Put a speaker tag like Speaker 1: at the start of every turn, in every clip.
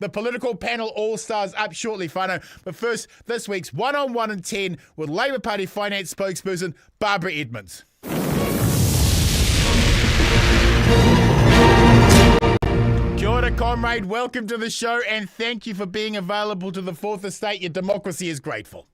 Speaker 1: The political panel all-stars up shortly, whānau. But first, this week's one-on-one in 10 with Labour Party finance spokesperson Barbara Edmonds. Kia ora, comrade. Welcome to the show and thank you for being available to the Fourth Estate. Your democracy is grateful.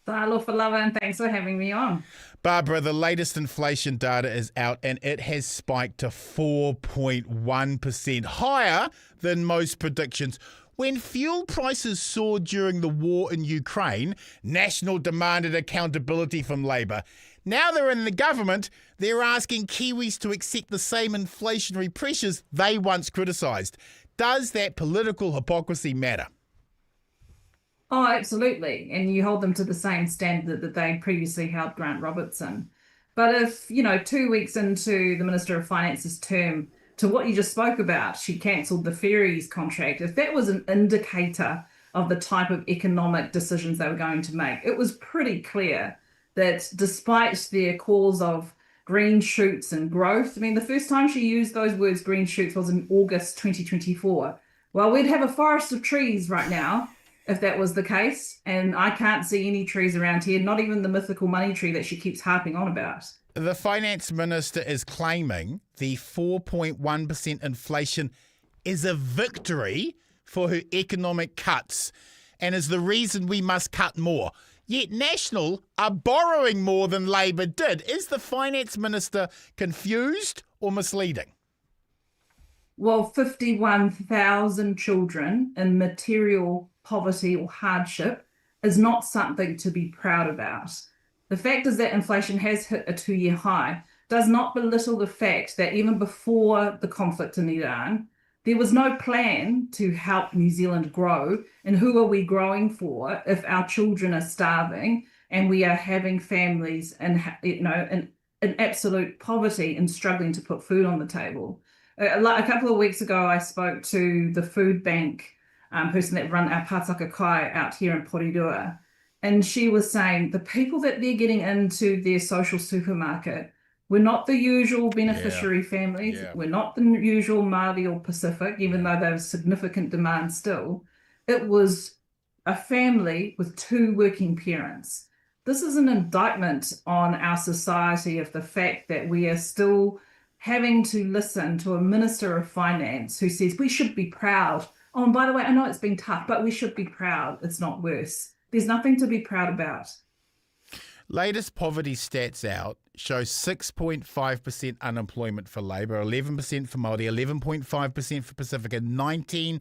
Speaker 2: Aloha lava, and thanks for having me on.
Speaker 1: Barbara, the latest inflation data is out and it has spiked to 4.1%, higher than most predictions. When fuel prices soared during the war in Ukraine, National demanded accountability from Labour. Now they're in the government, they're asking Kiwis to accept the same inflationary pressures they once criticised. Does that political hypocrisy matter?
Speaker 2: Oh, absolutely. And you hold them to the same standard that they previously held Grant Robertson. But if, 2 weeks into the Minister of Finance's term, to what you just spoke about, she cancelled the ferries contract, if that was an indicator of the type of economic decisions they were going to make, it was pretty clear that despite their calls of green shoots and growth, the first time she used those words, green shoots, was in August 2024. Well, we'd have a forest of trees right now if that was the case, and I can't see any trees around here, not even the mythical money tree that she keeps harping on about.
Speaker 1: The finance minister is claiming the 4.1% inflation is a victory for her economic cuts and is the reason we must cut more. Yet National are borrowing more than Labour did. Is the finance minister confused or misleading?
Speaker 2: Well, 51,000 children in material poverty or hardship is not something to be proud about. The fact is that inflation has hit a 2-year high does not belittle the fact that even before the conflict in Iran, there was no plan to help New Zealand grow. And who are we growing for if our children are starving and we are having families in absolute poverty and struggling to put food on the table? A couple of weeks ago, I spoke to the food bank person that run our Pātaka Kai out here in Porirua. And she was saying the people that they're getting into their social supermarket were not the usual beneficiary families.
Speaker 1: Yeah.
Speaker 2: We're not the usual Māori or Pacific, even though there's significant demand still. It was a family with 2 working parents. This is an indictment on our society of the fact that we are still having to listen to a Minister of Finance who says we should be proud. Oh, and by the way, I know it's been tough, but we should be proud. It's not worse. There's nothing to be proud about.
Speaker 1: Latest poverty stats out show 6.5% unemployment for Labour, 11% for Māori, 11.5% for Pacifica, 19%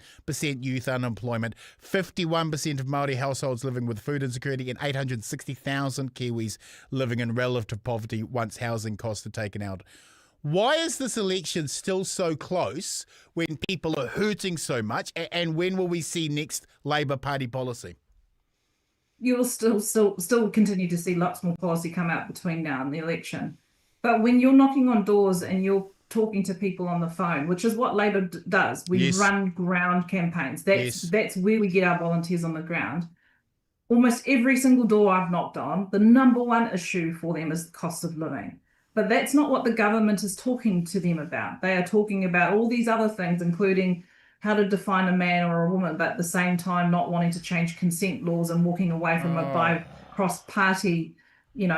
Speaker 1: youth unemployment, 51% of Māori households living with food insecurity, and 860,000 Kiwis living in relative poverty once housing costs are taken out. Why is this election still so close when people are hurting so much? And when will we see next Labour Party policy?
Speaker 2: You will still continue to see lots more policy come out between now and the election. But when you're knocking on doors and you're talking to people on the phone, which is what Labour does, we run ground campaigns. That's where we get our volunteers on the ground. Almost every single door I've knocked on, the number one issue for them is the cost of living. But that's not what the government is talking to them about. They are talking about all these other things, including how to define a man or a woman, but at the same time not wanting to change consent laws and walking away from it by cross-party,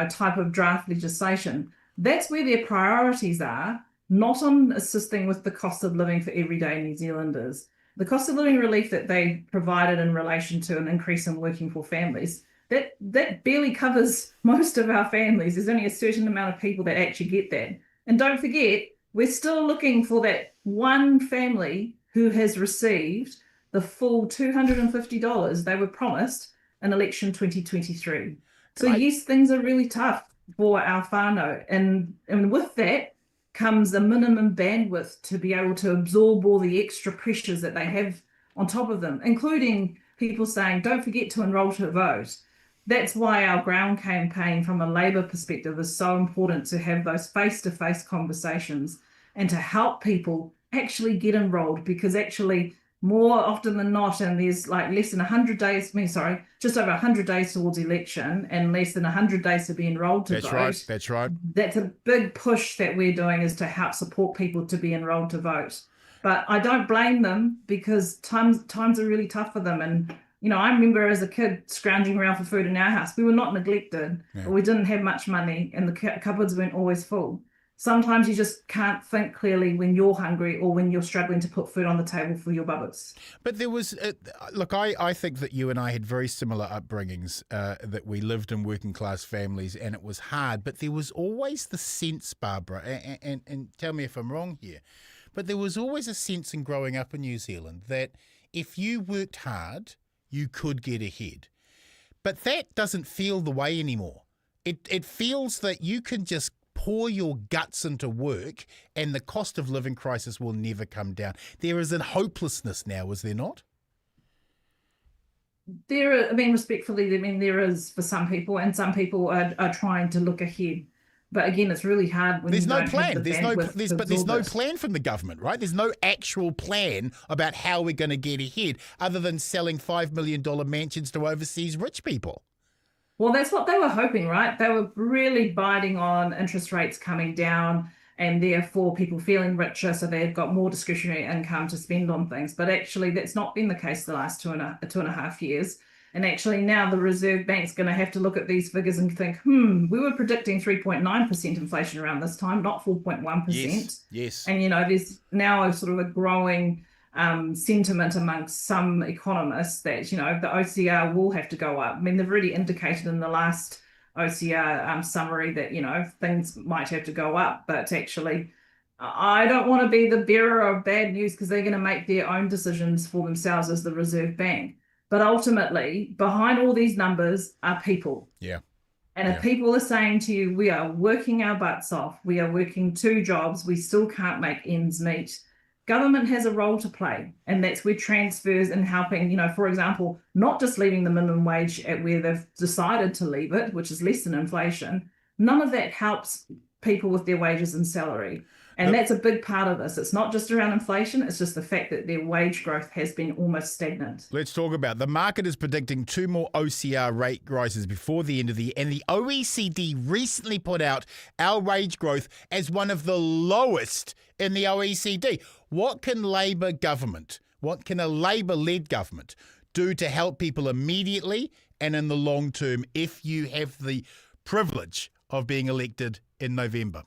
Speaker 2: type of draft legislation. That's where their priorities are, not on assisting with the cost of living for everyday New Zealanders. The cost of living relief that they provided in relation to an increase in working for families, that barely covers most of our families. There's only a certain amount of people that actually get that. And don't forget, we're still looking for that one family who has received the full $250 they were promised in election 2023. So yes, things are really tough for our whānau. And with that comes a minimum bandwidth to be able to absorb all the extra pressures that they have on top of them, including people saying, don't forget to enrol to vote. That's why our ground campaign from a Labour perspective is so important, to have those face-to-face conversations and to help people actually get enrolled, because actually more often than not, and there's like less than 100 days, just over 100 days towards election and less than 100 days to be enrolled to vote.
Speaker 1: That's right.
Speaker 2: That's a big push that we're doing, is to help support people to be enrolled to vote. But I don't blame them because times are really tough for them. And I remember as a kid scrounging around for food in our house. We were not neglected, but we didn't have much money, and the cupboards weren't always full. Sometimes you just can't think clearly when you're hungry or when you're struggling to put food on the table for your bubbas.
Speaker 1: But there was, look, I think that you and I had very similar upbringings, that we lived in working class families and it was hard, but there was always the sense, Barbara, and tell me if I'm wrong here, but there was always a sense in growing up in New Zealand that if you worked hard, you could get ahead. But that doesn't feel the way anymore. It feels that you can just pour your guts into work and the cost of living crisis will never come down. There is a hopelessness now, is there not?
Speaker 2: Respectfully, there is for some people, and some people are trying to look ahead. But again, it's really hard when
Speaker 1: there's
Speaker 2: you
Speaker 1: no
Speaker 2: don't
Speaker 1: plan.
Speaker 2: have the
Speaker 1: There's no plan from the government, right? There's no actual plan about how we're going to get ahead, other than selling $5 million mansions to overseas rich people.
Speaker 2: Well, that's what they were hoping, right? They were really biting on interest rates coming down and therefore people feeling richer, so they've got more discretionary income to spend on things. But actually, that's not been the case the last two and a half years. And actually now the Reserve Bank's going to have to look at these figures and think, we were predicting 3.9% inflation around this time, not 4.1%.
Speaker 1: Yes.
Speaker 2: And, there's now a sort of a growing sentiment amongst some economists that, the OCR will have to go up. I mean, they've already indicated in the last OCR summary that, things might have to go up. But actually, I don't want to be the bearer of bad news because they're going to make their own decisions for themselves as the Reserve Bank. But ultimately, behind all these numbers are people.
Speaker 1: Yeah.
Speaker 2: And if people are saying to you, we are working our butts off, we are working 2 jobs, we still can't make ends meet, government has a role to play. And that's where transfers and helping, for example, not just leaving the minimum wage at where they've decided to leave it, which is less than inflation. None of that helps people with their wages and salary. And that's a big part of this. It's not just around inflation, it's just the fact that their wage growth has been almost stagnant.
Speaker 1: Let's talk about the market is predicting 2 more OCR rate rises before the end of the year. And the OECD recently put out our wage growth as one of the lowest in the OECD. What can a Labour-led government do to help people immediately and in the long term if you have the privilege of being elected in November?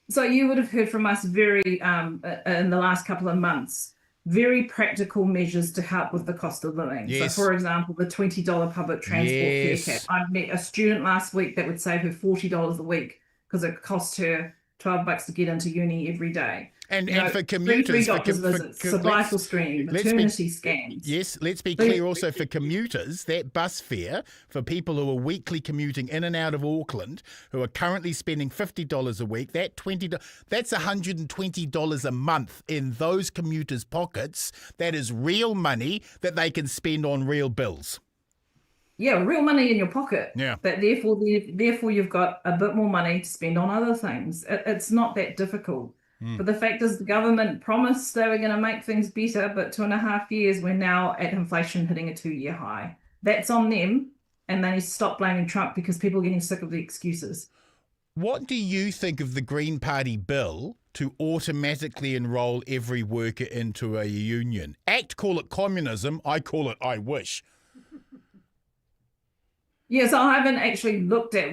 Speaker 2: So you would have heard from us very in the last couple of months, very practical measures to help with the cost of living.
Speaker 1: Yes.
Speaker 2: So for example, the $20 public transport fare cap. I met a student last week that would save her $40 a week because it cost her $12 to get into uni every day.
Speaker 1: And for commuters,
Speaker 2: cervical screening, maternity scans.
Speaker 1: Yes, let's be clear also for commuters, that bus fare for people who are weekly commuting in and out of Auckland, who are currently spending $50 a week, that's $120 a month in those commuters' pockets. That is real money that they can spend on real bills.
Speaker 2: Yeah, real money in your pocket.
Speaker 1: Yeah.
Speaker 2: But therefore you've got a bit more money to spend on other things. It's not that difficult. But the fact is the government promised they were going to make things better, but 2.5 years, we're now at inflation hitting a 2-year high. That's on them, and they need to stop blaming Trump because people are getting sick of the excuses.
Speaker 1: What do you think of the Green Party bill to automatically enrol every worker into a union? ACT call it communism, I call it I wish.
Speaker 2: Yes, I haven't actually looked at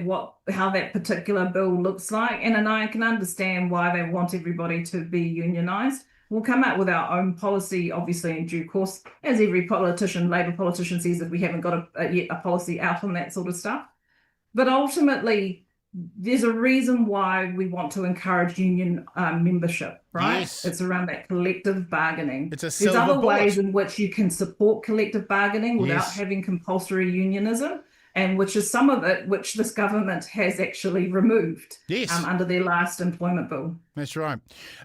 Speaker 2: how that particular bill looks like, and I can understand why they want everybody to be unionised. We'll come out with our own policy, obviously, in due course, as every Labour politician says, if we haven't got yet a policy out on that sort of stuff. But ultimately, there's a reason why we want to encourage union membership, right?
Speaker 1: Yes.
Speaker 2: It's around that collective bargaining.
Speaker 1: It's a silver
Speaker 2: There's other
Speaker 1: bullet.
Speaker 2: ways in which you can support collective bargaining without
Speaker 1: Yes.
Speaker 2: having compulsory unionism. And which is some of it, which this government has actually removed under their last employment bill.
Speaker 1: That's right.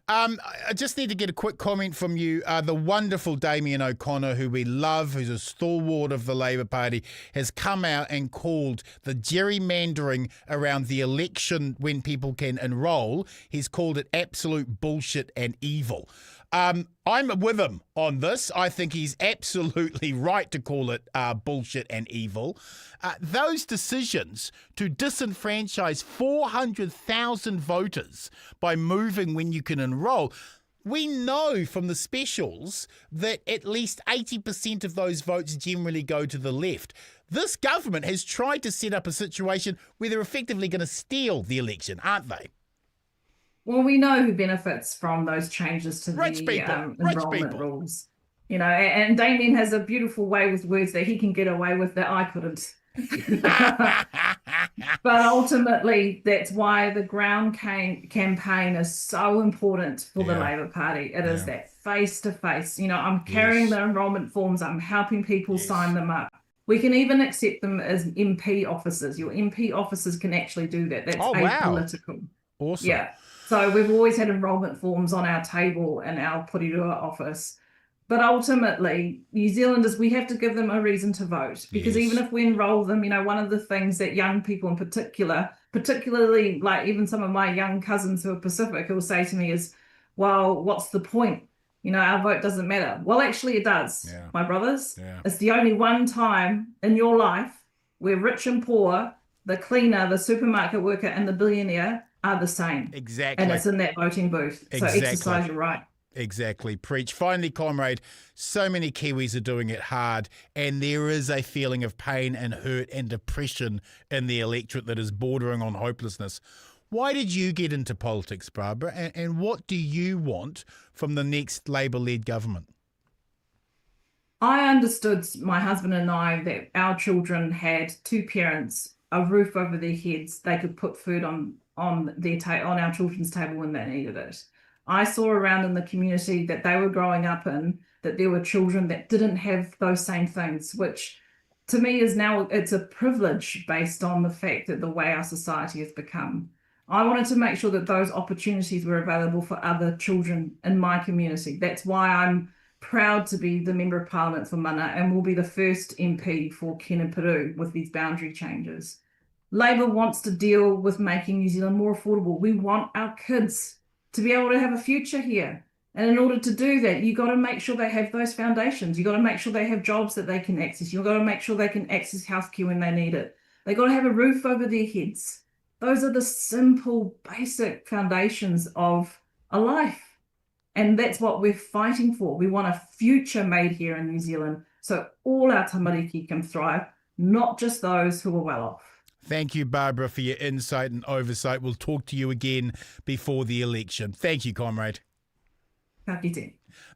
Speaker 1: I just need to get a quick comment from you. The wonderful Damien O'Connor, who we love, who's a stalwart of the Labour Party, has come out and called the gerrymandering around the election when people can enrol. He's called it absolute bullshit and evil. I'm with him on this. I think he's absolutely right to call it bullshit and evil. Those decisions to disenfranchise 400,000 voters by moving when you can enrol, we know from the specials that at least 80% of those votes generally go to the left. This government has tried to set up a situation where they're effectively going to steal the election, aren't they?
Speaker 2: Well, we know who benefits from those changes to
Speaker 1: Rich
Speaker 2: the
Speaker 1: people.
Speaker 2: enrollment rules. You know, and Damien has a beautiful way with words that he can get away with that I couldn't. But ultimately, that's why the ground campaign is so important for the Labor Party. It is that face-to-face. You know, I'm carrying the enrolment forms. I'm helping people sign them up. We can even accept them as MP officers. Your MP officers can actually do that. That's apolitical.
Speaker 1: Wow. Awesome.
Speaker 2: Yeah. So we've always had enrolment forms on our table in our Porirua office. But ultimately, New Zealanders, we have to give them a reason to vote, because even if we enroll them, you know, one of the things that young people in particular, particularly like even some of my young cousins who are Pacific, will say to me is, well, what's the point? You know, our vote doesn't matter. Well, actually it does, my brothers. It's the only one time in your life where rich and poor, the cleaner, the supermarket worker, and the billionaire are the same.
Speaker 1: Exactly.
Speaker 2: And it's in that voting booth. So exercise your right.
Speaker 1: Exactly. Preach. Finally, comrade, so many Kiwis are doing it hard, and there is a feeling of pain and hurt and depression in the electorate that is bordering on hopelessness. Why did you get into politics, Barbara, and what do you want from the next Labour-led government?
Speaker 2: I understood, my husband and I, that our children had two parents, a roof over their heads. They could put food on our children's table when they needed it. I saw around in the community that they were growing up in, that there were children that didn't have those same things, which to me is now, it's a privilege based on the fact that the way our society has become. I wanted to make sure that those opportunities were available for other children in my community. That's why I'm proud to be the Member of Parliament for Mana and will be the first MP for Keneperu with these boundary changes. Labour wants to deal with making New Zealand more affordable. We want our kids to be able to have a future here. And in order to do that, you've got to make sure they have those foundations. You've got to make sure they have jobs that they can access. You've got to make sure they can access healthcare when they need it. They've got to have a roof over their heads. Those are the simple, basic foundations of a life. And that's what we're fighting for. We want a future made here in New Zealand so all our tamariki can thrive, not just those who are well off.
Speaker 1: Thank you, Barbara, for your insight and oversight. We'll talk to you again before the election. Thank you, comrade.
Speaker 2: Ka kite.